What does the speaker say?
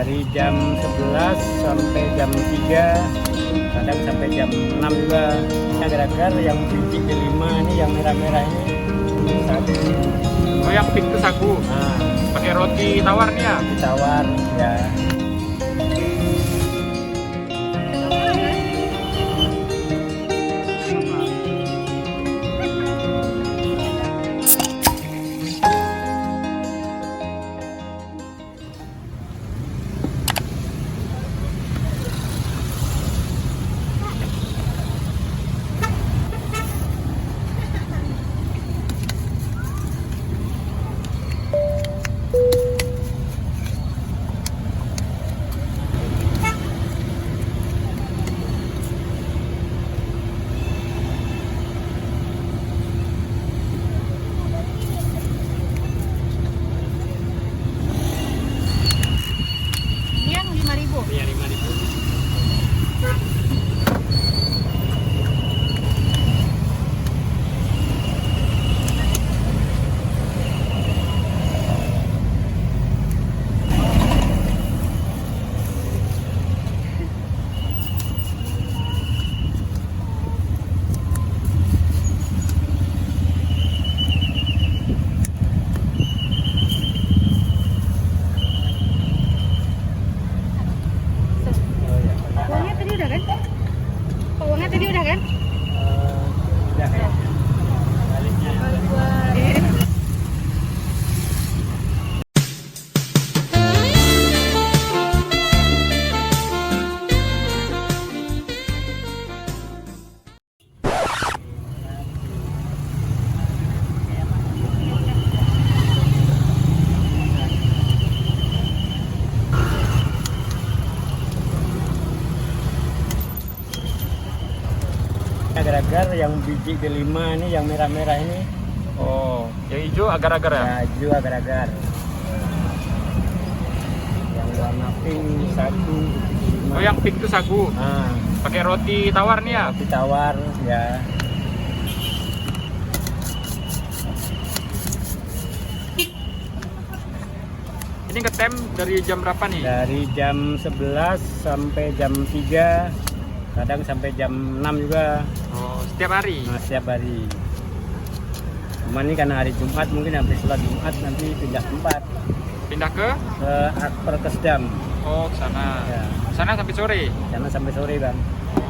Dari jam 11 sampai jam 3, kadang sampai jam 6 juga. Agar-agar yang biji kelima ini, yang merah-merah ini sagu. Oh, yang pink itu sagu. Nah, Pakai roti tawar nih ya? ditawar ya. Yang 5.000. Iya, 5.000. Uangnya tadi udah kan? Pak, uangnya tadi udah kan? Udah kayaknya. Baliknya. Agar-agar yang biji kelima ini, yang merah-merah ini, Oh, yang hijau agar-agar ya? sagu agar-agar. Yang warna pink sagu biji kelima. Oh, yang pink itu sagu. Nah, Pakai roti tawar nih ya? ditawar ya. Ini ngetem dari jam berapa nih? Dari jam 11 sampai jam 3, kadang sampai jam 6 juga. Oh, setiap hari? Nah, setiap hari. Cuman ini karena hari Jumat, mungkin habis sholat Jumat nanti pindah tempat Pindah ke? ke Akper Kesdam. Oh, ke sana. Ya, Sana sampai sore? karena sampai sore bang. Oh.